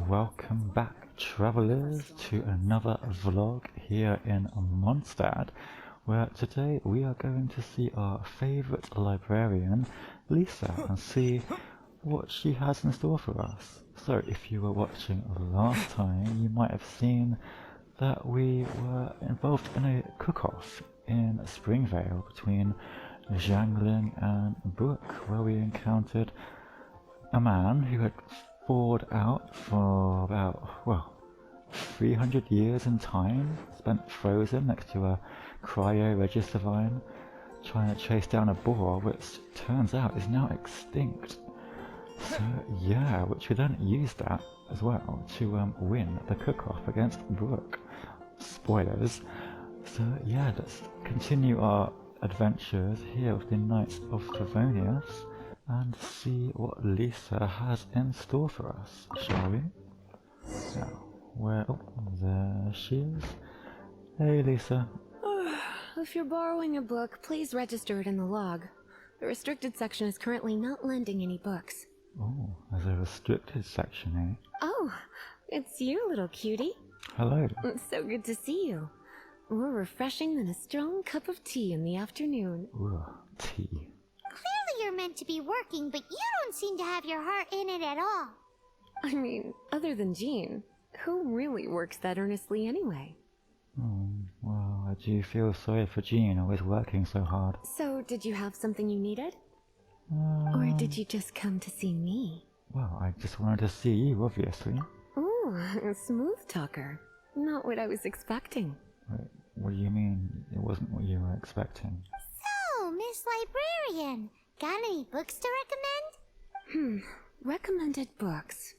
Welcome back, travelers, to another vlog here in Mondstadt, where today we are going to see our favourite librarian, Lisa, and see what she has in store for us. So, if you were watching last time, you might have seen that we were involved in a cook-off in Springvale between Zhangling and Brooke, where we encountered a man who had thawed out for about, 300 years in time, spent frozen next to a cryo-register vine, trying to chase down a boar which turns out is now extinct. So yeah, which we then used that as well to win the cook-off against Brooke. Spoilers. So yeah, let's continue our adventures here with the Knights of Favonius and see what Lisa has in store for us, shall we? Now, there she is. Hey Lisa. If you're borrowing a book, please register it in the log. The restricted section is currently not lending any books. Oh, there's a restricted section, eh? Oh, it's you, little cutie. Hello. It's so good to see you. More refreshing than a strong cup of tea in the afternoon. Ooh, tea. Clearly you're meant to be working, but you don't seem to have your heart in it at all. I mean, other than Jean, who really works that earnestly anyway? Oh, well, I do feel sorry for Jean, always working so hard. So, did you have something you needed? Or did you just come to see me? Well, I just wanted to see you, obviously. Ooh, a smooth talker. Not what I was expecting. Wait, what do you mean it wasn't what you were expecting? So, Miss Librarian, got any books to recommend? Recommended books.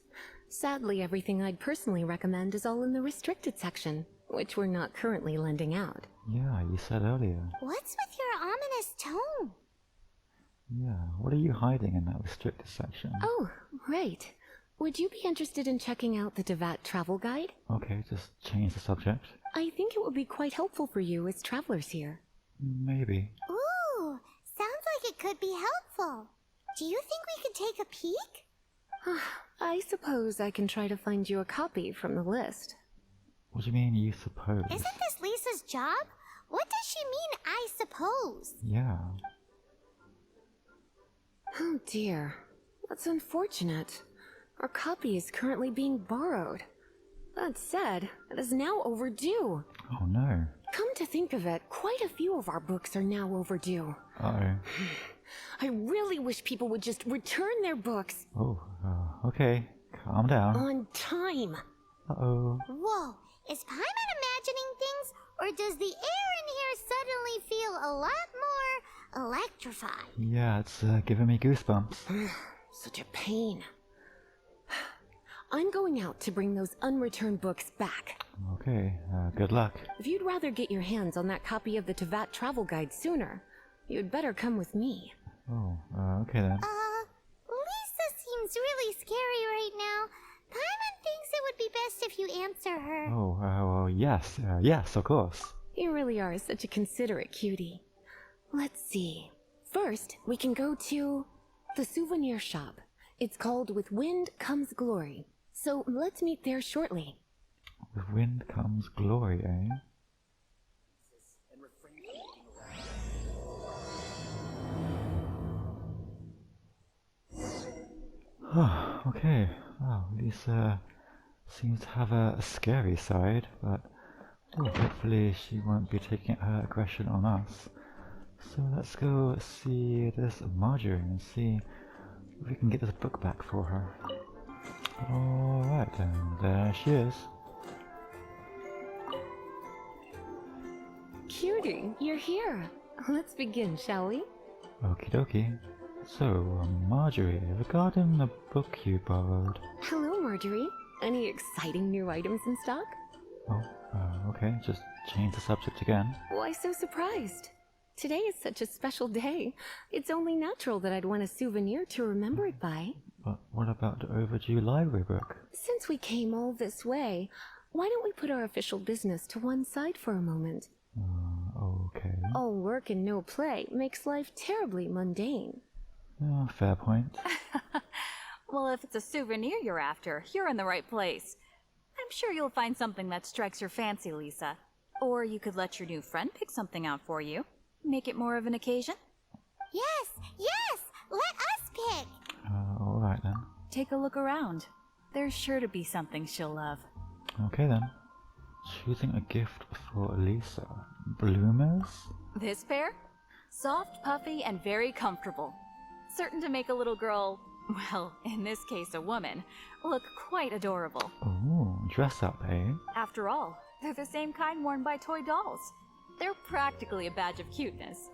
Sadly, everything I'd personally recommend is all in the restricted section, which we're not currently lending out. Yeah, you said earlier. What's with your ominous tone? Yeah, what are you hiding in that restricted section? Oh, right. Would you be interested in checking out the Devat travel guide? Okay, just change the subject. I think it would be quite helpful for you as travelers here. Maybe. Ooh, sounds like it could be helpful. Do you think we could take a peek? I suppose I can try to find you a copy from the list. What do you mean, you suppose? Isn't this Lisa's job? What does she mean, I suppose? Yeah. Oh dear, that's unfortunate. Our copy is currently being borrowed. That said, it is now overdue. Oh no. Come to think of it, quite a few of our books are now overdue. Uh-oh. I really wish people would just return their books. Oh, okay. Calm down. On time. Uh-oh. Whoa, is Paimon imagining things, or does the air in here suddenly feel a lot more electrified? Yeah, it's giving me goosebumps. Such a pain. I'm going out to bring those unreturned books back. Okay, good luck. If you'd rather get your hands on that copy of the Devat travel guide sooner, you'd better come with me. Oh, okay then. Lisa seems really scary right now. Paimon thinks it would be best if you answer her. Oh, well, yes, yes, of course. You really are such a considerate cutie. Let's see. First, we can go to the souvenir shop. It's called With Wind Comes Glory. So let's meet there shortly. With wind comes glory, eh? Oh, okay. Well, Lisa seems to have a scary side, but hopefully she won't be taking her aggression on us. So let's go see this Marjorie and see if we can get this book back for her. Alright then, there she is. Cutie, you're here. Let's begin, shall we? Okie dokie. So, Marjorie, regarding the book you borrowed... Hello, Marjorie. Any exciting new items in stock? Oh, okay, just change the subject again. Why so surprised? Today is such a special day. It's only natural that I'd want a souvenir to remember it by. But what about the overdue library book? Since we came all this way, why don't we put our official business to one side for a moment? Okay. All work and no play makes life terribly mundane. Fair point. Well, if it's a souvenir you're after, you're in the right place. I'm sure you'll find something that strikes your fancy, Lisa. Or you could let your new friend pick something out for you. Make it more of an occasion. Yes, yes! Let us pick! Alright then. Take a look around. There's sure to be something she'll love. Okay then. Choosing a gift for Lisa. Bloomers? This pair? Soft, puffy, and very comfortable. Certain to make a little girl, well, in this case a woman, look quite adorable. Ooh, dress up, eh? After all, they're the same kind worn by toy dolls. They're practically a badge of cuteness.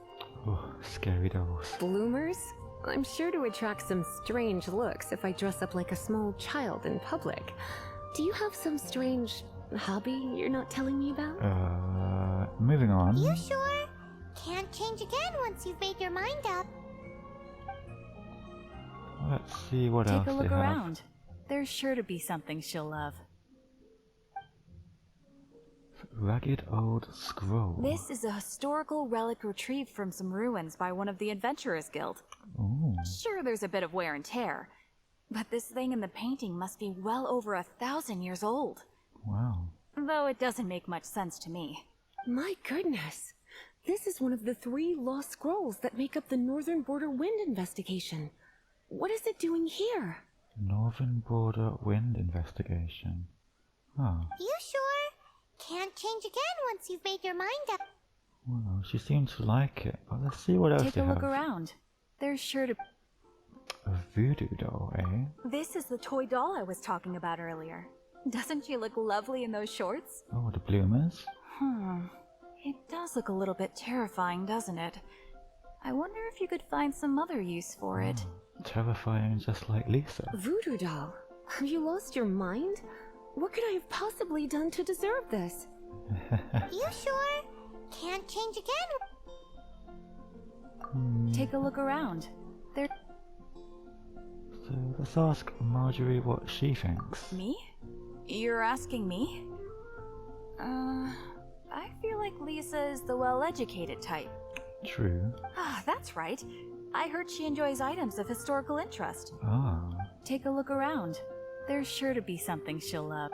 Oh, scary dolls. Bloomers? I'm sure to attract some strange looks if I dress up like a small child in public. Do you have some strange hobby you're not telling me about? Moving on. You sure? Can't change again once you've made your mind up. Let's see what else Take a look they have. around. There's sure to be something she'll love. Ragged old scroll. This is a historical relic retrieved from some ruins by one of the Adventurers Guild. Ooh. Sure, there's a bit of wear and tear, but this thing in the painting must be well over 1,000 years old. Wow. Though it doesn't make much sense to me. My goodness. This is one of the 3 lost scrolls that make up the Northern Border Wind investigation. What is it doing here? Northern Border Wind Investigation. Oh. You sure? Can't change again once you've made your mind up. Well, she seemed to like it, but let's see what else Take they a look have. around. There's sure to... A voodoo doll, eh? This is the toy doll I was talking about earlier. Doesn't she look lovely in those shorts? Oh, the bloomers. It does look a little bit terrifying, doesn't it? I wonder if you could find some other use for it. Terrifying just like Lisa. Voodoo doll? Have you lost your mind? What could I have possibly done to deserve this? You sure? Can't change again. Take a look around. There... So let's ask Marjorie what she thinks. Me? You're asking me? I feel like Lisa is the well-educated type. True. Ah, that's right. I heard she enjoys items of historical interest. Ah. Take a look around. There's sure to be something she'll love.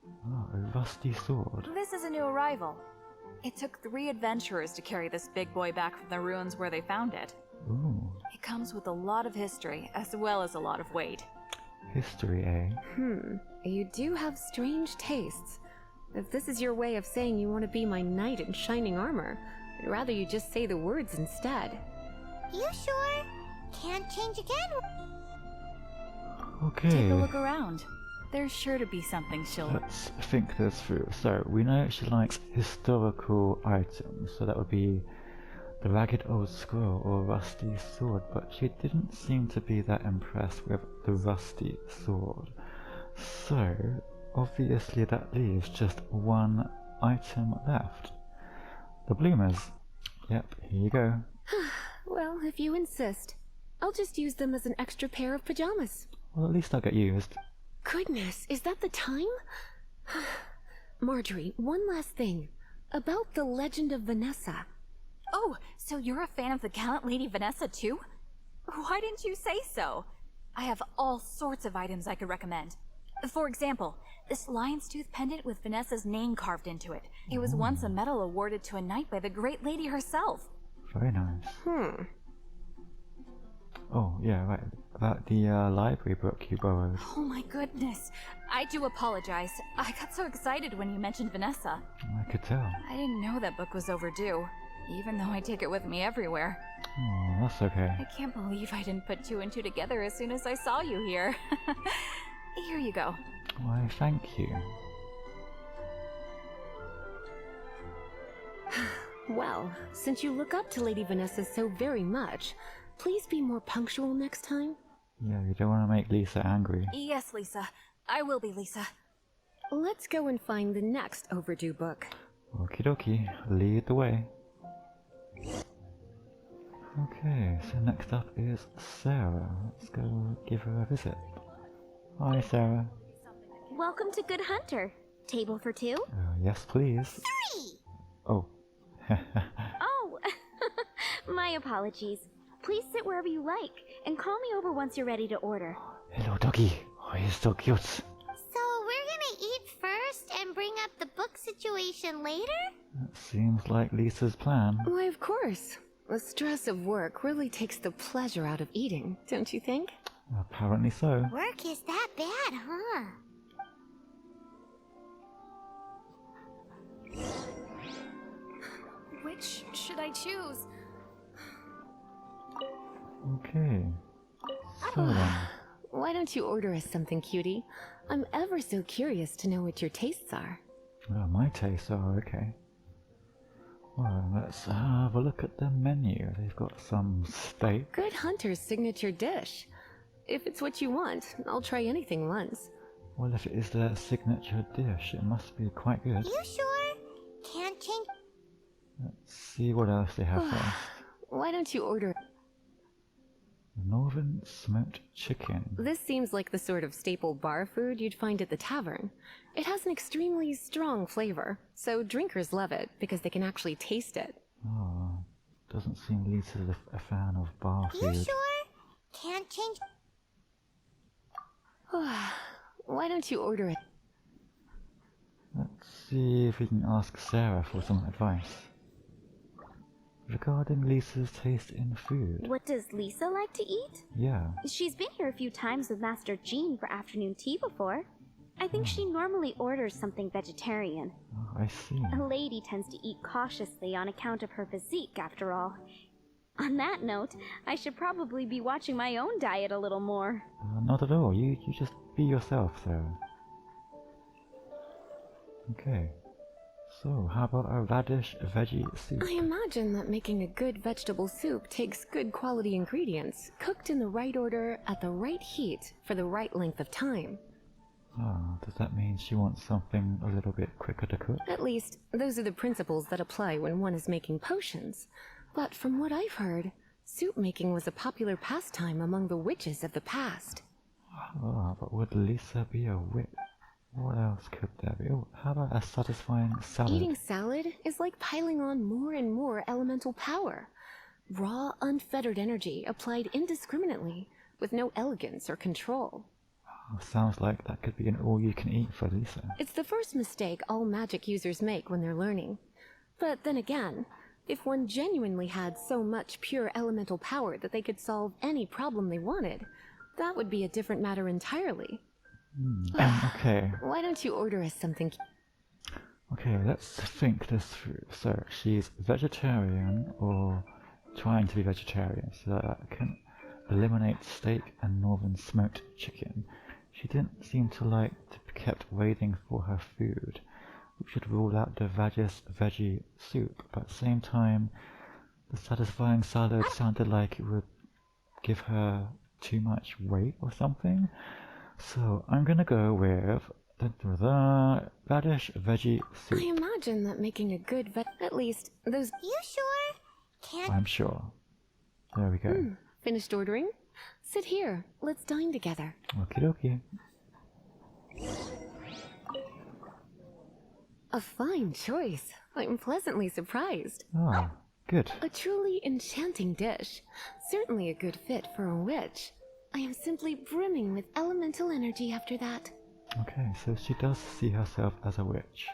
Oh, a rusty sword. This is a new arrival. It took 3 adventurers to carry this big boy back from the ruins where they found it. Ooh. It comes with a lot of history, as well as a lot of weight. History, eh? You do have strange tastes. If this is your way of saying you want to be my knight in shining armor, I'd rather you just say the words instead. You sure? Can't change again. Okay. Take a look around. There's sure to be something she'll... Let's think this through. So, we know she likes historical items, so that would be the ragged old scroll or rusty sword, but she didn't seem to be that impressed with the rusty sword. So, obviously that leaves just one item left. The bloomers. Yep, here you go. Well, if you insist. I'll just use them as an extra pair of pajamas. Well, at least I'll get used. Goodness, is that the time? Marjorie, one last thing. About the legend of Vanessa. Oh, so you're a fan of the gallant Lady Vanessa too? Why didn't you say so? I have all sorts of items I could recommend. For example, this lion's tooth pendant with Vanessa's name carved into it. It was once a medal awarded to a knight by the great lady herself. Very nice. Oh, yeah, right. About the library book you borrowed. Oh my goodness. I do apologize. I got so excited when you mentioned Vanessa. I could tell. I didn't know that book was overdue, even though I take it with me everywhere. Oh, that's okay. I can't believe I didn't put 2 and 2 together as soon as I saw you here. Here you go. Why, thank you. Well, since you look up to Lady Vanessa so very much, please be more punctual next time. Yeah, you don't want to make Lisa angry. Yes, Lisa. I will be, Lisa. Let's go and find the next overdue book. Okie dokie, lead the way. Okay, so next up is Sarah. Let's go give her a visit. Hi, Sarah. Welcome to Good Hunter. Table for 2? Yes, please. 3! Oh. Oh, my apologies. Please sit wherever you like, and call me over once you're ready to order. Hello, doggy. Oh, he's so cute. So we're gonna eat first and bring up the book situation later? That seems like Lisa's plan. Why, of course. The stress of work really takes the pleasure out of eating, don't you think? Apparently so. Work is that bad, huh? Which should I choose? Okay. So then. Why don't you order us something, cutie? I'm ever so curious to know what your tastes are. Oh, my tastes are okay. Well, let's have a look at the menu. They've got some steak. Good hunter's signature dish. If it's what you want, I'll try anything once. Well, if it is their signature dish, it must be quite good. You sure? Can't change. Let's see what else they have first. Why don't you order... Northern smoked chicken. This seems like the sort of staple bar food you'd find at the tavern. It has an extremely strong flavor, so drinkers love it because they can actually taste it. Oh, doesn't seem Lisa's a fan of bar You food. sure? Can't change. Why don't you order it? Let's see if we can ask Sarah for some advice. Regarding Lisa's taste in food. What does Lisa like to eat? Yeah. She's been here a few times with Master Jean for afternoon tea before. I think she normally orders something vegetarian. Oh, I see. A lady tends to eat cautiously on account of her physique, after all. On that note, I should probably be watching my own diet a little more. Not at all. You just be yourself, Sarah. Okay. So, how about a radish veggie soup? I imagine that making a good vegetable soup takes good quality ingredients, cooked in the right order, at the right heat, for the right length of time. Ah, does that mean she wants something a little bit quicker to cook? At least, those are the principles that apply when one is making potions. But from what I've heard, soup making was a popular pastime among the witches of the past. Ah, but would Lisa be a witch? What else could there be? Oh, how about a satisfying salad? Eating salad is like piling on more and more elemental power. Raw, unfettered energy applied indiscriminately, with no elegance or control. Oh, sounds like that could be an all-you-can-eat for Lisa. It's the first mistake all magic users make when they're learning. But then again, if one genuinely had so much pure elemental power that they could solve any problem they wanted, that would be a different matter entirely. Okay. Why don't you order us something? Okay, let's think this through. So, she's vegetarian or trying to be vegetarian, so that can eliminate steak and northern smoked chicken. She didn't seem to like to be kept waiting for her food. We should rule out the veggie soup, but at the same time, the satisfying salad sounded like it would give her too much weight or something. So I'm gonna go with the radish veggie soup. I imagine that making a good at least those... You sure? Can't. I'm sure. There we go. Finished ordering? Sit here. Let's dine together. Okie dokie. A fine choice. I'm pleasantly surprised. Ah, good. A truly enchanting dish. Certainly a good fit for a witch. I am simply brimming with elemental energy after that. Okay, so she does see herself as a witch.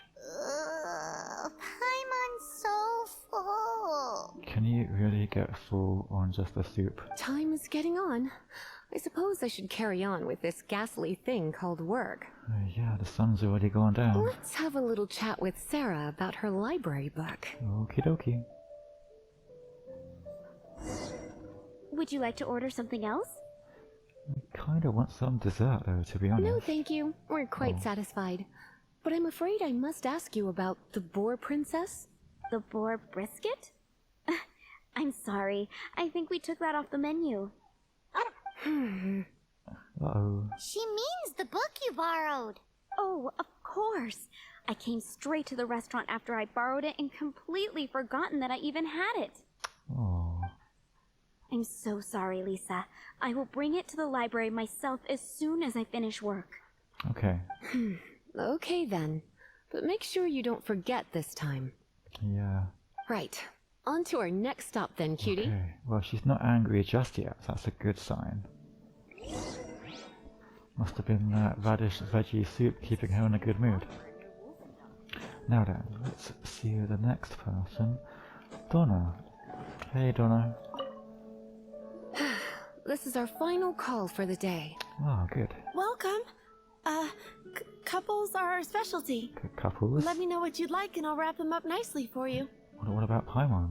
Paimon's so full. Can you really get full on just the soup? Time is getting on. I suppose I should carry on with this ghastly thing called work. Yeah, the sun's already gone down. Let's have a little chat with Sarah about her library book. Okie dokie. Would you like to order something else? I kinda want some dessert though, to be honest. No, thank you. We're quite satisfied. But I'm afraid I must ask you about the Boar Princess. The boar brisket? I'm sorry. I think we took that off the menu. Uh-oh. She means the book you borrowed. Oh, of course. I came straight to the restaurant after I borrowed it and completely forgotten that I even had it. Oh. I'm so sorry, Lisa. I will bring it to the library myself as soon as I finish work. Okay. Okay then. But make sure you don't forget this time. Yeah. Right. On to our next stop then, cutie. Okay, well she's not angry just yet, so that's a good sign. Must have been that radish veggie soup keeping her in a good mood. Now then, let's see the next person. Donna. Hey Donna. This is our final call for the day. Oh, good. Welcome. Couples are our specialty. Good couples. Let me know what you'd like and I'll wrap them up nicely for you. What about Paimon?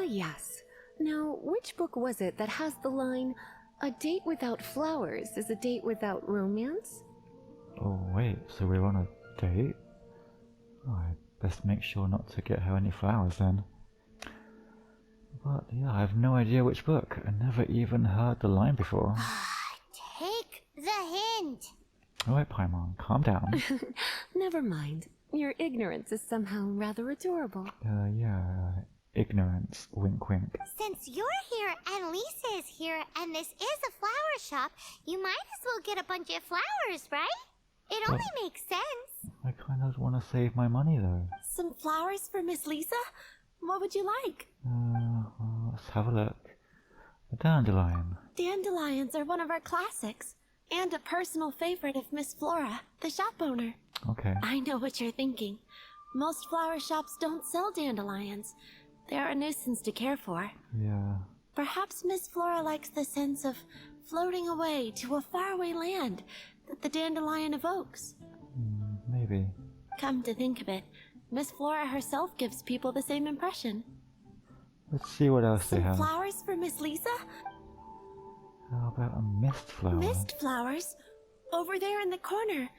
Yes. Now, which book was it that has the line, "A date without flowers is a date without romance"? Oh wait, so we're on a date? Oh, I best make sure not to get her any flowers then. But yeah, I have no idea which book. I never even heard the line before. Take the hint. Alright Paimon, calm down. Never mind. Your ignorance is somehow rather adorable. Ignorance, wink wink. Since you're here and Lisa is here and this is a flower shop, you might as well get a bunch of flowers, right? It only makes sense. I kind of want to save my money though. Some flowers for Miss Lisa? What would you like? Well, let's have a look. A dandelion. Dandelions are one of our classics. And a personal favorite of Miss Flora, the shop owner. Okay. I know what you're thinking. Most flower shops don't sell dandelions. They're a nuisance to care for. Yeah. Perhaps Miss Flora likes the sense of floating away to a faraway land that the dandelion evokes. Maybe. Come to think of it, Miss Flora herself gives people the same impression. Let's see what else they Some have. flowers for Miss Lisa? How about a mist flower? Mist flowers? Over there in the corner.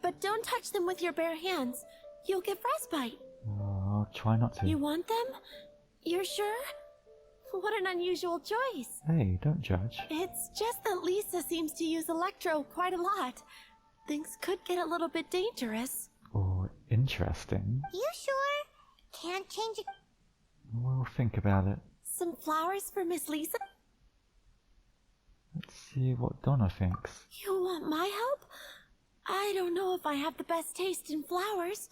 But don't touch them with your bare hands. You'll get frostbite. Oh, I'll try not to. You want them? You're sure? What an unusual choice. Hey, don't judge. It's just that Lisa seems to use Electro quite a lot. Things could get a little bit dangerous. Oh, interesting. You sure? Can't change it. We'll think about it. Some flowers for Miss Lisa? Let's see what Donna thinks. You want my help? I don't know if I have the best taste in flowers.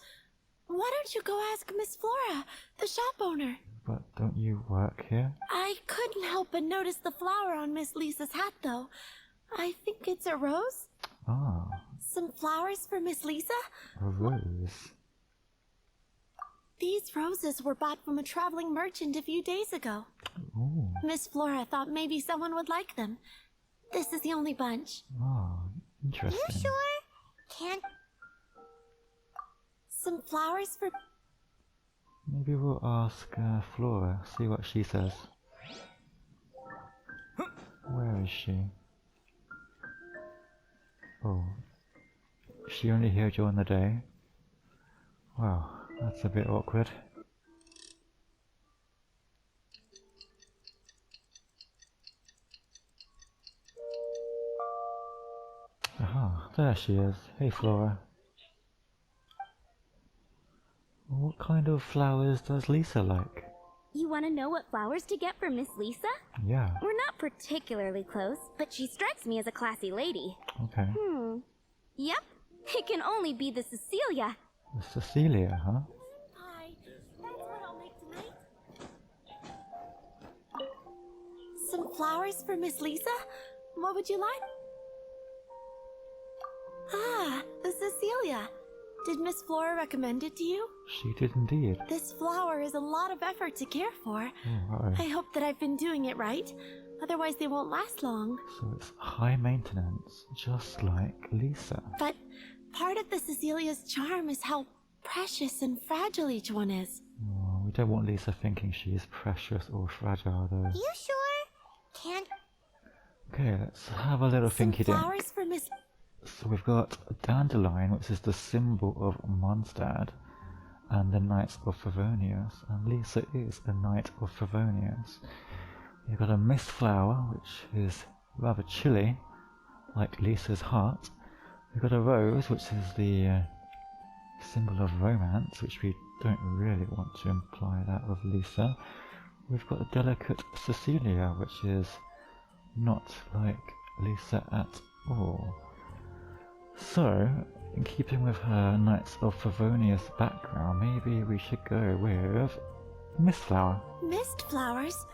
Why don't you go ask Miss Flora, the shop owner? But don't you work here? I couldn't help but notice the flower on Miss Lisa's hat, though. I think it's a rose? Ah, Some flowers for Miss Lisa? a rose. These roses were bought from a traveling merchant a few days ago. Ooh, Miss Flora thought maybe someone would like them. This is the only bunch. ah, interesting. You sure? Can't. Some flowers for... Maybe we'll ask Flora, see what she says. Where is she? Oh, is she only here during the day? Wow, that's a bit awkward. Aha, there she is. Hey Flora. What kind of flowers does Lisa like? You want to know what flowers to get for Miss Lisa? Yeah, We're not particularly close, but she strikes me as a classy lady. okay. Yep, it can only be the Cecilia. Cecilia, huh? Hi, that's what I'll make tonight. Some flowers for Miss Lisa? What would you like? Ah, the Cecilia. Did Miss Flora recommend it to you? She did indeed. This flower is a lot of effort to care for. Oh, uh-oh. I hope that I've been doing it right. Otherwise they won't last long. So it's high maintenance, just like Lisa. But part of the Cecilia's charm is how precious and fragile each one is. Oh, we don't want Lisa thinking she is precious or fragile, though. You sure? Can't. Okay, let's have a little Some thinky dink. flowers for Miss... So we've got a dandelion, which is the symbol of Mondstadt, and the Knights of Favonius, and Lisa is a Knight of Favonius. We've got a mist flower, which is rather chilly, like Lisa's heart. We've got a rose, which is the symbol of romance, which we don't really want to imply that of Lisa. We've got a delicate Cecilia, which is not like Lisa at all. So, in keeping with her Knights of Favonius background, maybe we should go with Mist flower. Mist flowers?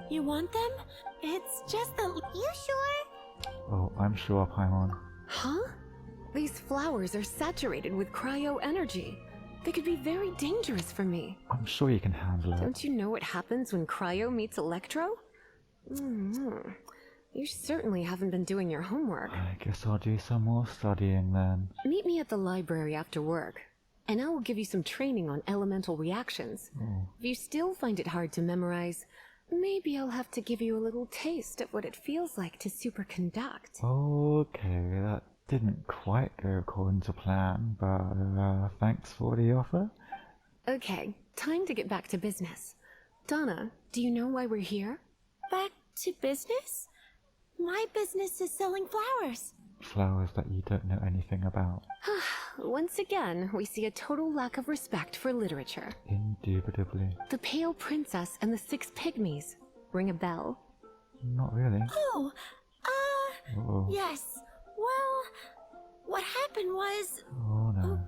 You want them? It's just that. You sure? Oh, I'm sure, Paimon. Huh? These flowers are saturated with cryo energy. They could be very dangerous for me. I'm sure you can handle it. Don't you know what happens when cryo meets electro? You certainly haven't been doing your homework. I guess I'll do some more studying then. Meet me at the library after work, and I will give you some training on elemental reactions. Oh. If you still find it hard to memorize, maybe I'll have to give you a little taste of what it feels like to superconduct. Okay, that didn't quite go according to plan, but thanks for the offer. Okay, time to get back to business. Donna, do you know why we're here? Back to business? My business is selling flowers. Flowers that you don't know anything about. Once again, we see a total lack of respect for literature. Indubitably. The Pale Princess and the Six Pygmies. Ring a bell? Not really. Oh, Uh-oh. yes. Well, what happened was. Oh no.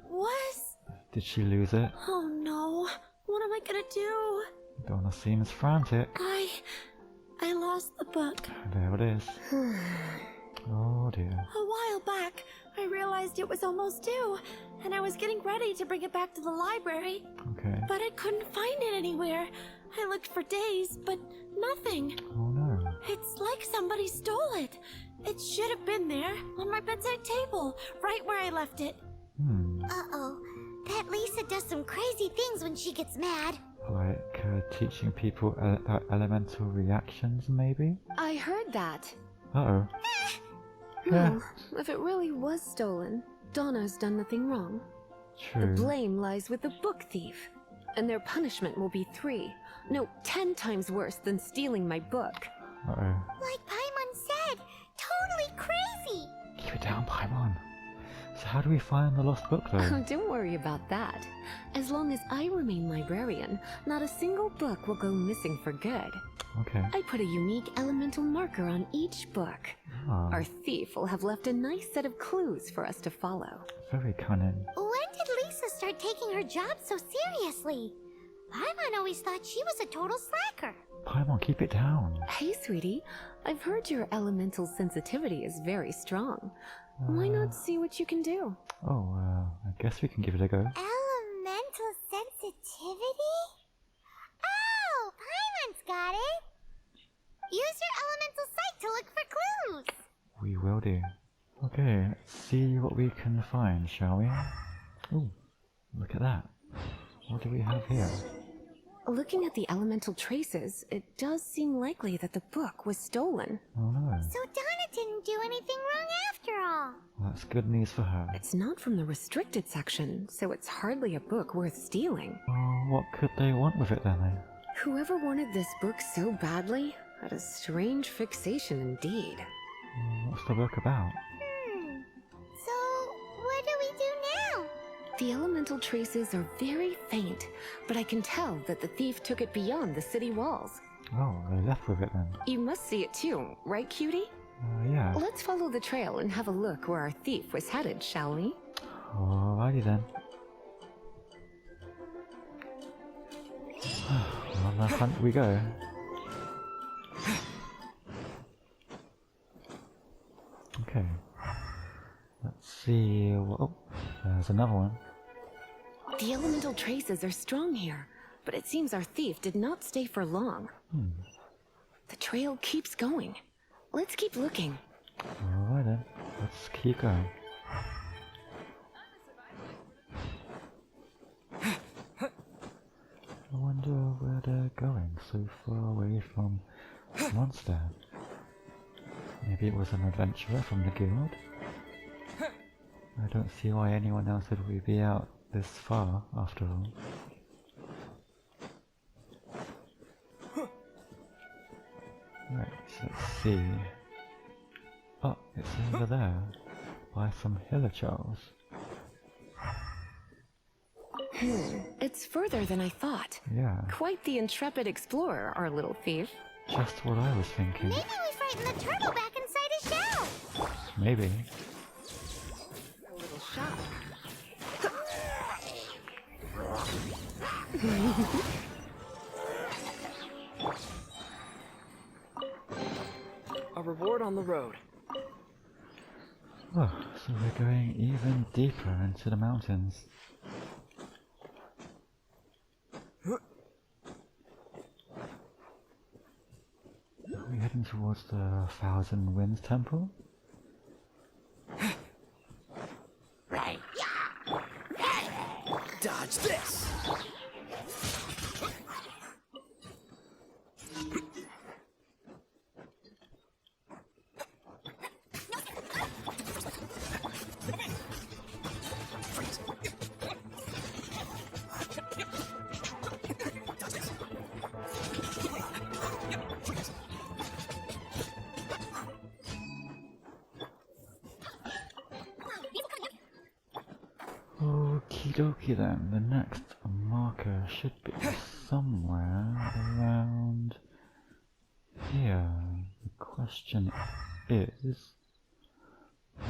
Did she lose it? Oh no. What am I gonna do? Donna seems frantic. I lost the book. There it is. Oh dear. A while back, I realized it was almost due, and I was getting ready to bring it back to the library. Okay. But I couldn't find it anywhere. I looked for days, but nothing. Oh no. It's like somebody stole it. It should have been there, on my bedside table, right where I left it. Uh-oh. That Lisa does some crazy things when she gets mad. Like teaching people elemental reactions, maybe? I heard that. Uh-oh. Well, if it really was stolen, Donna's done nothing wrong. The True. blame lies with the book thief, and their punishment will be 10 times worse than stealing my book. Uh-oh. Like Paimon said, totally crazy. Keep it down, Paimon. So how do we find the lost book, though? Don't worry about that. As long as I remain librarian, not a single book will go missing for good. Okay. I put a unique elemental marker on each book. Ah, Our thief will have left a nice set of clues for us to follow. very cunning. When did Lisa start taking her job so seriously? Paimon always thought she was a total slacker. Paimon, keep it down. Hey, sweetie, I've heard your elemental sensitivity is very strong. Why not see what you can do? Oh, I guess we can give it a go. Elemental sensitivity? Oh, Paimon's got it. Use your elemental sight to look for clues. We will do. Okay, let's see what we can find, shall we? Ooh, look at that. What do we have here? Looking at the elemental traces, it does seem likely that the book was stolen. Oh no. So Donna didn't do anything wrong after all. That's good news for her. It's not from the restricted section, so it's hardly a book worth stealing. Oh, what could they want with it then? Whoever wanted this book so badly had a strange fixation indeed. What's the book about? So, what do we do now? The elemental traces are very faint, but I can tell that the thief took it beyond the city walls. Oh, they left with it then. You must see it too, right, cutie? Yeah. Let's follow the trail and have a look where our thief was headed, shall we? Alrighty then. On the hunt we go. Okay. Let's see. Oh, there's another one. The elemental traces are strong here, but it seems our thief did not stay for long. The trail keeps going. Let's keep looking. Alright then. Let's keep going. I wonder where they're going so far away from Mondstadt. Maybe it was an adventurer from the guild? I don't see why anyone else would be out this far, after all. Right, so let's see. Oh, it's over there, by some hillocharls. It's further than I thought. Yeah, Quite the intrepid explorer, our little thief. just what I was thinking. Maybe we frightened the turtle back inside his shell. Maybe. A little shop. our reward on the road. Oh, so we're going even deeper into the mountains. Are we heading towards the Thousand Winds Temple? Right. Dodge this! Okie dokie then, the next marker should be somewhere around here. The question is,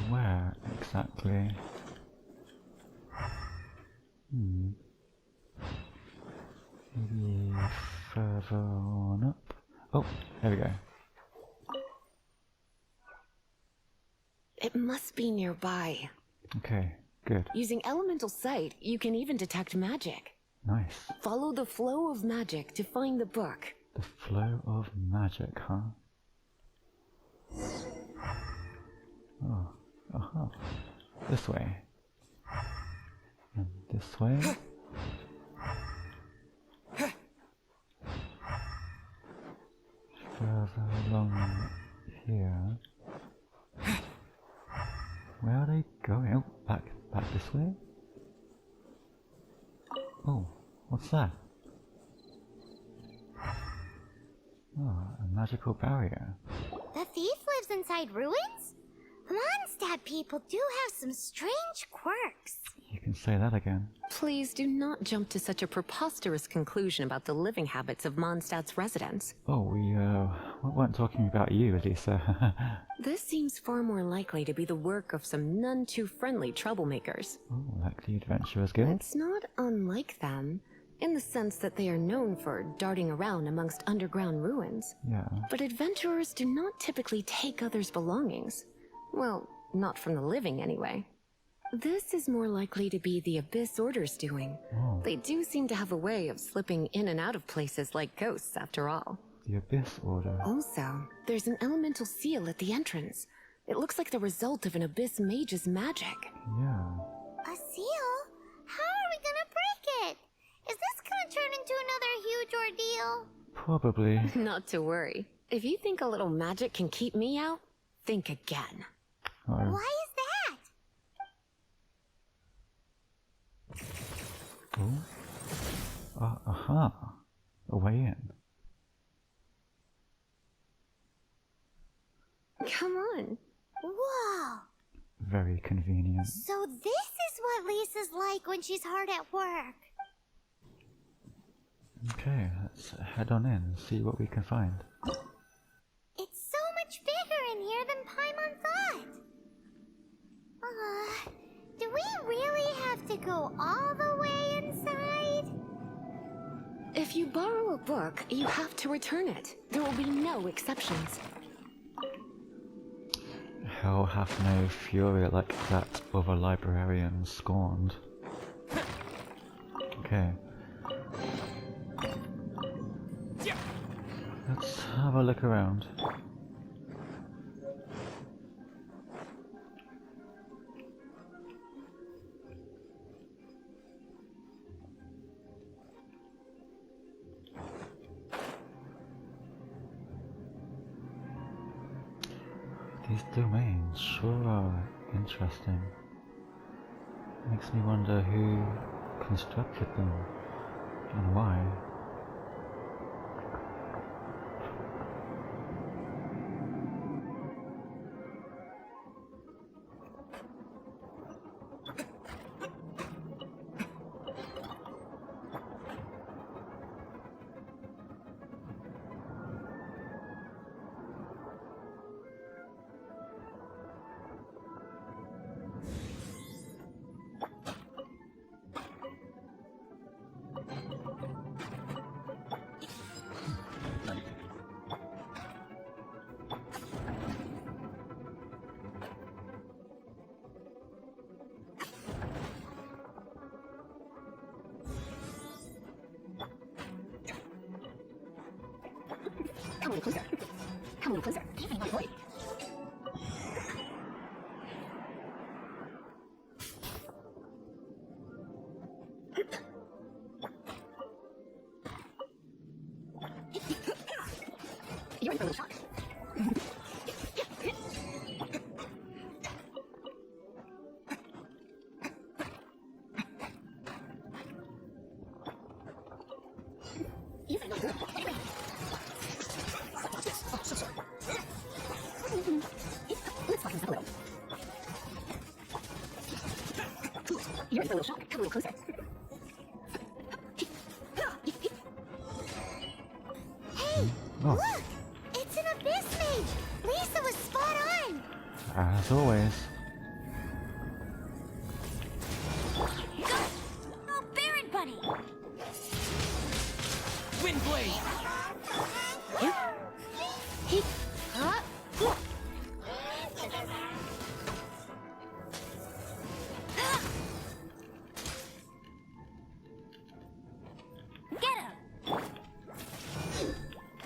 where exactly? Maybe further on up? Oh, there we go. It must be nearby. Okay, good. Using elemental sight, you can even detect magic. Nice. Follow the flow of magic to find the book. The flow of magic, huh? Oh, aha. This way. And this way. Further along here. Where are they going? Oh, back this way? Oh, what's that? Oh, a magical barrier. The thief lives inside ruins? The Mondstadt people do have some strange quirks. You can say that again. Please do not jump to such a preposterous conclusion about the living habits of Mondstadt's residents. Oh, we weren't talking about you, Lisa. This seems far more likely to be the work of some none too friendly troublemakers. Oh, like the Adventurers Guild? It's not unlike them, in the sense that they are known for darting around amongst underground ruins. Yeah. But adventurers do not typically take others' belongings. Well, not from the living anyway. This is more likely to be the Abyss Order's doing. Oh. They do seem to have a way of slipping in and out of places like ghosts, after all. The Abyss Order. Also, there's an elemental seal at the entrance. It looks like the result of an Abyss mage's magic. Yeah. A seal? How are we gonna break it? Is this gonna turn into another huge ordeal? Probably. Not to worry. If you think a little magic can keep me out, think again. Uh-oh. Why is that? Oh. Aha. A way in. Come on. Whoa. Very convenient. So this is what Lisa's like when she's hard at work. Okay, let's head on in and see what we can find. It's so much bigger in here than Paimon thought. Do we really have to go all the way inside? If you borrow a book, you have to return it. There will be no exceptions. Hell hath no fury like that of a librarian scorned. Okay. Let's have a look around. These domains sure are interesting. Makes me wonder who constructed them and why. Come a little closer. Come a little closer. You're in for a little shock. You're in for a little shock. Come a little closer. Hey, Oh. look! It's an abyss mage! Lisa was spot on! As always. Oh, Baron Bunny! Windblade!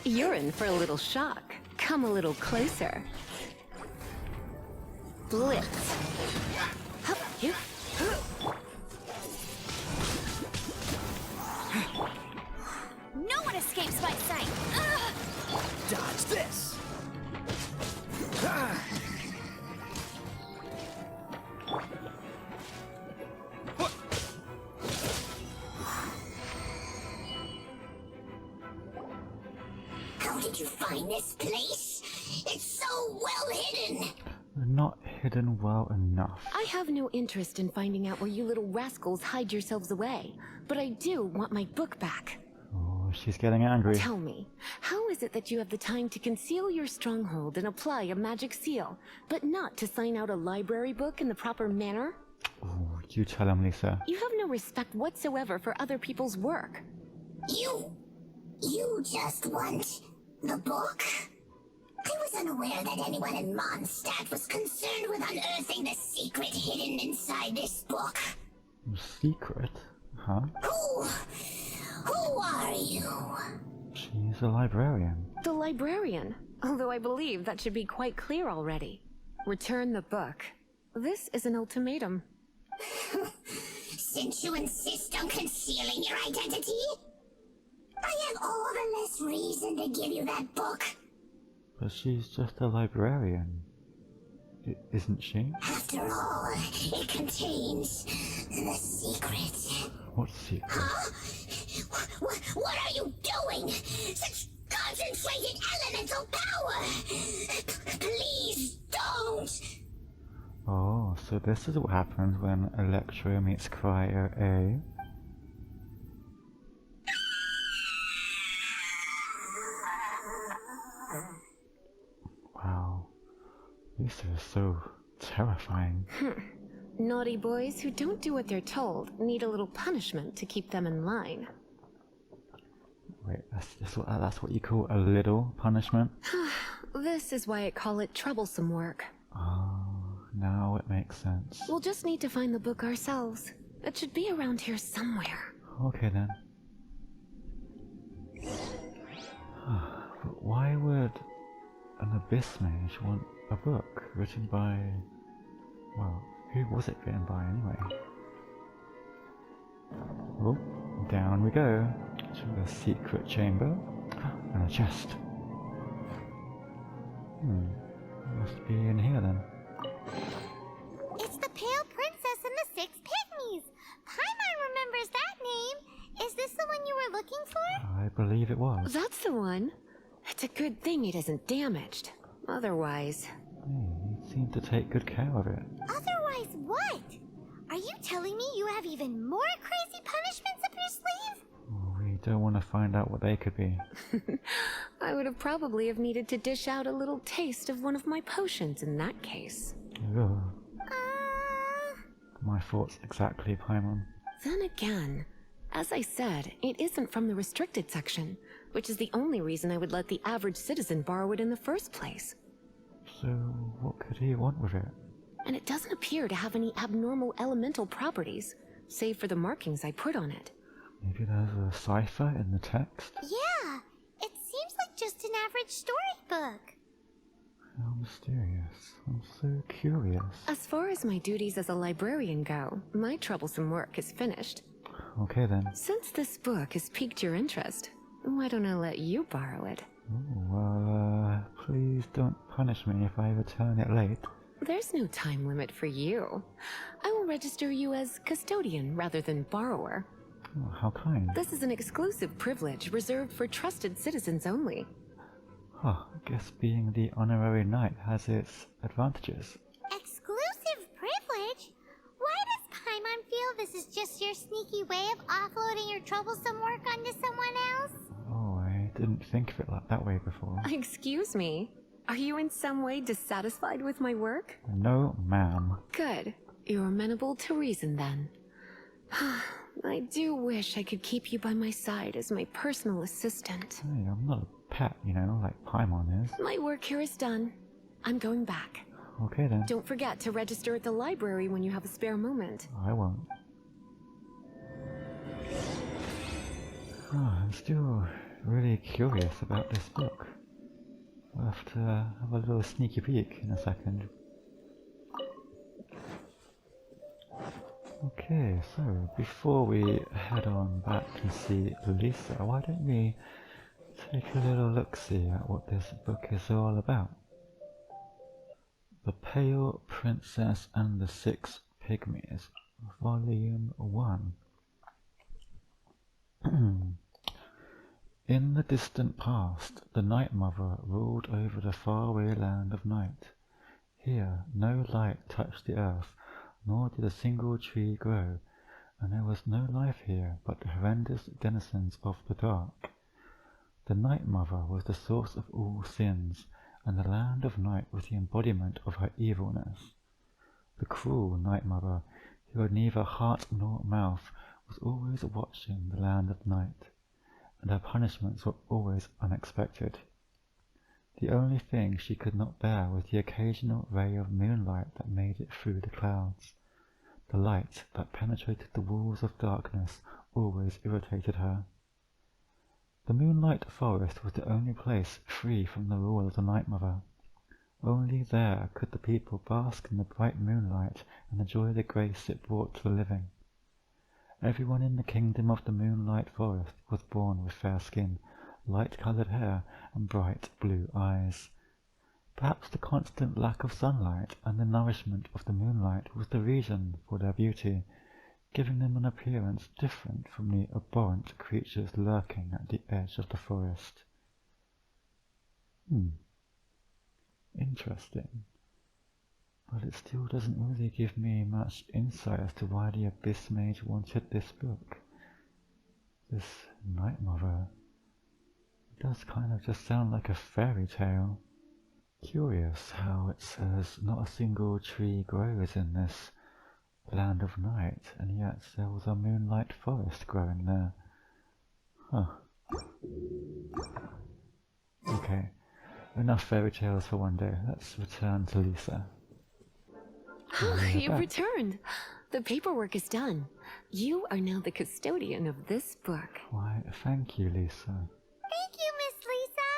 You're in for a little shock. Come a little closer. Blitz. Hup, you. No one escapes my sight! Dodge this! Ah. What? How did you find this place? It's so well hidden! Not hidden well enough. I have no interest in finding out where you little rascals hide yourselves away, but I do want my book back. Oh, she's getting angry. Tell me, how is it that you have the time to conceal your stronghold and apply a magic seal, but not to sign out a library book in the proper manner? Oh, you tell him, Lisa. You have no respect whatsoever for other people's work. You just want the book? I was unaware that anyone in Mondstadt was concerned with unearthing the secret hidden inside this book. Secret? Huh? Who are you? She's a librarian. The librarian, although I believe that should be quite clear already. Return the book. This is an ultimatum. Since you insist on concealing your identity, I have all the less reason to give you that book. But she's just a librarian. Isn't she? After all, it contains the secret. What secret? Huh? What are you doing? Such concentrated elemental power! Please don't! Oh, so this is what happens when Electro meets Cryo A. Wow. Lisa is so terrifying. Naughty boys who don't do what they're told need a little punishment to keep them in line. Wait, that's what you call a little punishment? This is why I call it troublesome work. Oh, now it makes sense. We'll just need to find the book ourselves. It should be around here somewhere. Okay then. But why would an abyss mage want a book written by... well, who was it written by anyway? Oh, down we go to the secret chamber and a chest. Must be in here then. It's the Pale Princess and the Six Pygmies! Paimon remembers that name! Is this the one you were looking for? I believe it was. That's the one. It's a good thing it isn't damaged. Otherwise... He seemed to take good care of it. Otherwise what? Are you telling me you have even more crazy punishments up your sleeve? We don't want to find out what they could be. I would have probably have needed to dish out a little taste of one of my potions in that case. Ugh. My thoughts exactly, Paimon. Then again, as I said, it isn't from the restricted section, which is the only reason I would let the average citizen borrow it in the first place. So, what could he want with it? And it doesn't appear to have any abnormal elemental properties, save for the markings I put on it. Maybe there's a cipher in the text? Yeah, it seems like just an average storybook. How mysterious. I'm so curious. As far as my duties as a librarian go, my troublesome work is finished. Okay then. Since this book has piqued your interest, why don't I let you borrow it? Oh, well, please don't punish me if I return it late. There's no time limit for you. I will register you as custodian rather than borrower. Oh, how kind. This is an exclusive privilege reserved for trusted citizens only. Huh, I guess being the honorary knight has its advantages. Exclusive privilege? Why does Paimon feel this is just your sneaky way of offloading your troublesome work onto someone else? Oh, I didn't think of it like that way before. Excuse me? Are you in some way dissatisfied with my work? No, ma'am. Good. You're amenable to reason then. I do wish I could keep you by my side as my personal assistant. Hey, I'm not a pet, you know, like Paimon is. My work here is done. I'm going back. Okay then. Don't forget to register at the library when you have a spare moment. I won't. Oh, I'm still really curious about this book. We'll have to have a little sneaky peek in a second. Okay, so before we head on back and see Lisa, why don't we take a little look-see at what this book is all about? The Pale Princess and the Six Pygmies, Volume 1. In the distant past, the Night Mother ruled over the faraway land of night. Here, no light touched the earth, nor did a single tree grow, and there was no life here but the horrendous denizens of the dark. The Night Mother was the source of all sins, and the land of night was the embodiment of her evilness. The cruel Night Mother, who had neither heart nor mouth, was always watching the land of night, and her punishments were always unexpected. The only thing she could not bear was the occasional ray of moonlight that made it through the clouds. The light that penetrated the walls of darkness always irritated her. The Moonlight Forest was the only place free from the rule of the Night Mother. Only there could the people bask in the bright moonlight and enjoy the grace it brought to the living. Everyone in the kingdom of the Moonlight Forest was born with fair skin, light-coloured hair, and bright blue eyes. Perhaps the constant lack of sunlight and the nourishment of the moonlight was the reason for their beauty, giving them an appearance different from the abhorrent creatures lurking at the edge of the forest. Interesting. But it still doesn't really give me much insight as to why the Abyss Mage wanted this book. This Night Mother. It does kind of just sound like a fairy tale. Curious how it says not a single tree grows in this land of night, and yet there was a moonlight forest growing there. Huh. Okay, enough fairy tales for one day. Let's return to Lisa. You've returned. The paperwork is done. You are now the custodian of this book. Why, thank you, Lisa. Thank you, Miss Lisa.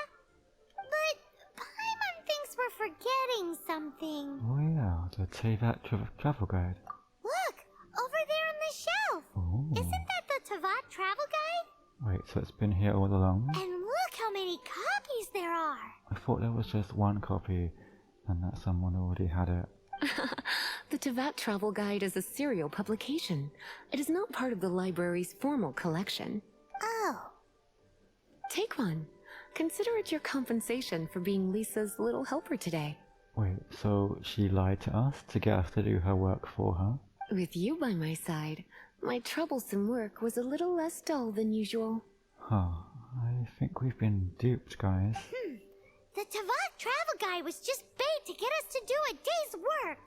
But Paimon thinks we're forgetting something. Oh yeah, the Tevat travel guide. Look, over there on the shelf. Oh. Isn't that the Tevat travel guide? Wait, so it's been here all along? And look how many copies there are. I thought there was just one copy, and that someone already had it. The Tevat Travel Guide is a serial publication. It is not part of the library's formal collection. Oh. Take one. Consider it your compensation for being Lisa's little helper today. Wait, so she lied to us to get us to do her work for her? With you by my side, my troublesome work was a little less dull than usual. Huh, I think we've been duped, guys. The Tevat travel guide was just bait to get us to do a day's work.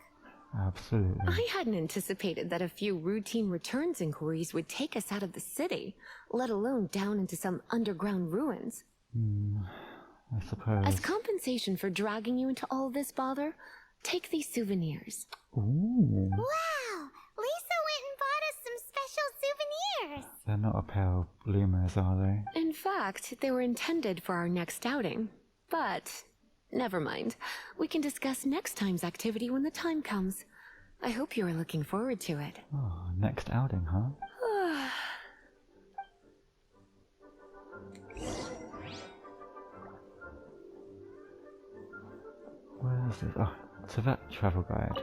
Absolutely. I hadn't anticipated that a few routine returns inquiries would take us out of the city, let alone down into some underground ruins. I suppose. As compensation for dragging you into all this bother, take these souvenirs. Ooh. Wow, Lisa went and bought us some special souvenirs. They're not a pair of bloomers, are they? In fact, they were intended for our next outing. But never mind. We can discuss next time's activity when the time comes. I hope you are looking forward to it. Oh, next outing, huh? Where's this? Oh, to that travel guide.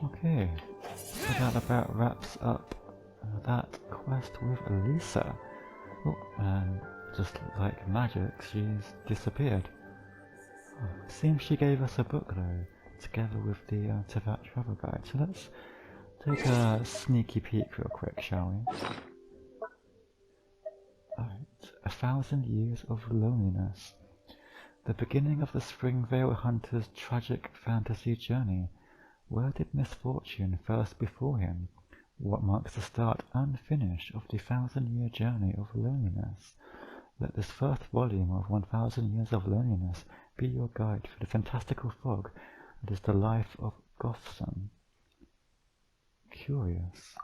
Okay, so that about wraps up that quest with Elisa. Oh, and just like magic, she's disappeared. Oh, seems she gave us a book though, together with the Teyvat travel guide. So let's take a sneaky peek real quick, shall we? Alright, 1,000 Years of Loneliness. The beginning of the Springvale Hunter's tragic fantasy journey. Where did misfortune first befall him? What marks the start and finish of the 1,000-year journey of loneliness? Let this first volume of 1,000 Years of Loneliness be your guide for the fantastical fog that is the life of Gothson. Curious.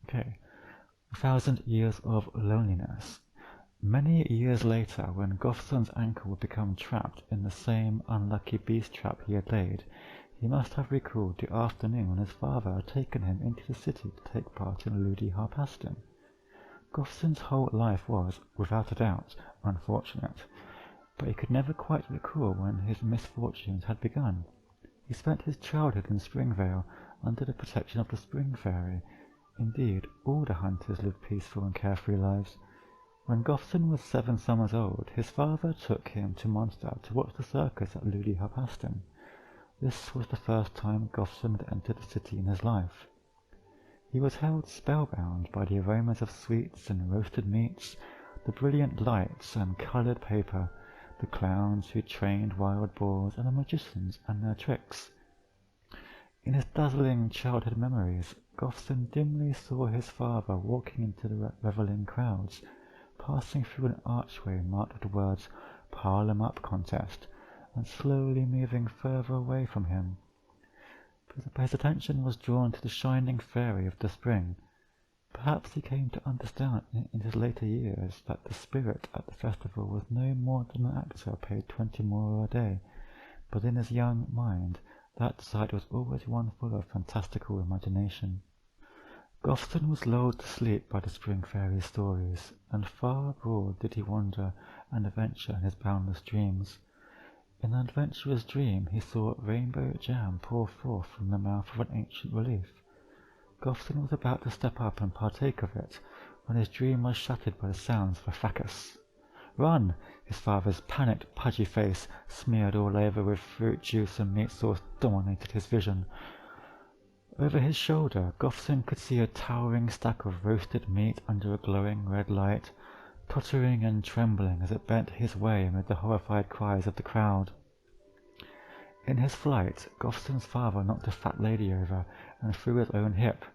Okay, 1,000 Years of Loneliness. Many years later, when Gothson's ankle would become trapped in the same unlucky beast trap he had laid, he must have recalled the afternoon when his father had taken him into the city to take part in Ludi Harpastum. Gothson's whole life was, without a doubt, unfortunate, but he could never quite recall when his misfortunes had begun. He spent his childhood in Springvale under the protection of the Spring Fairy. Indeed, all the hunters lived peaceful and carefree lives. When Gothson was 7 summers old, his father took him to Mondstadt to watch the circus at Ludi Harpastum. This was the first time Gothson had entered the city in his life. He was held spellbound by the aromas of sweets and roasted meats, the brilliant lights and coloured paper, the clowns who trained wild boars, and the magicians and their tricks. In his dazzling childhood memories, Gothson dimly saw his father walking into the revelling crowds, passing through an archway marked with the words "Pile 'em up contest," and slowly moving further away from him. But his attention was drawn to the shining fairy of the spring. Perhaps he came to understand in his later years that the spirit at the festival was no more than an actor paid 20 more a day, but in his young mind that sight was always one full of fantastical imagination. Gothson was lulled to sleep by the Spring Fairy's stories, and far abroad did he wander and adventure in his boundless dreams. In an adventurous dream he saw rainbow jam pour forth from the mouth of an ancient relief. Gothson was about to step up and partake of it, when his dream was shattered by the sounds of a fracas. "Run!" His father's panicked, pudgy face, smeared all over with fruit juice and meat sauce, dominated his vision. Over his shoulder, Gothson could see a towering stack of roasted meat under a glowing red light, tottering and trembling as it bent his way amid the horrified cries of the crowd. In his flight, Gothson's father knocked a fat lady over and threw his own hip.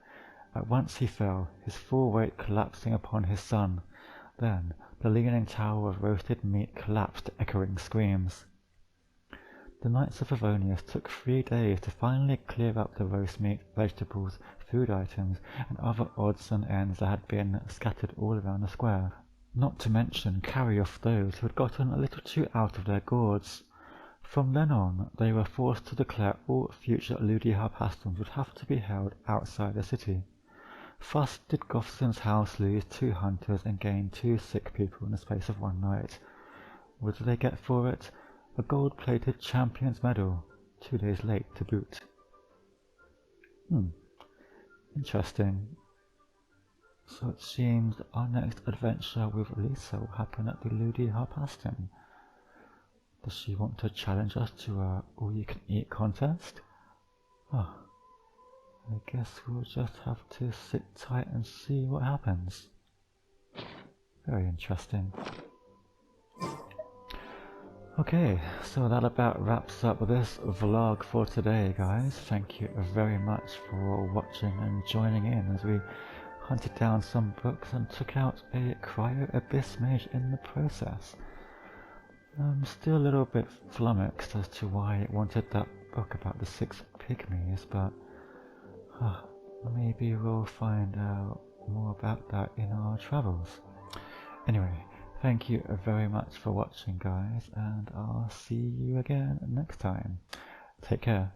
At once he fell, his full weight collapsing upon his son. Then the leaning tower of roasted meat collapsed to echoing screams. The Knights of Favonius took 3 days to finally clear up the roast meat, vegetables, food items, and other odds and ends that had been scattered all around the square, not to mention carry off those who had gotten a little too out of their gourds. From then on, they were forced to declare all future Ludi Harpastums would have to be held outside the city. Thus did Gothson's house lose 2 hunters and gain 2 sick people in the space of 1 night. What did they get for it? A gold-plated champion's medal, 2 days late to boot. Interesting. So it seems our next adventure with Lisa will happen at the Ludi Harpastum. Does she want to challenge us to a all-you-can-eat contest? Oh, I guess we'll just have to sit tight and see what happens. Very interesting. Okay, so that about wraps up this vlog for today, guys. Thank you very much for watching and joining in as we hunted down some books and took out a Cryo Abyss Mage in the process. I'm still a little bit flummoxed as to why it wanted that book about the 6 pygmies, but maybe we'll find out more about that in our travels. Anyway, thank you very much for watching, guys, and I'll see you again next time. Take care.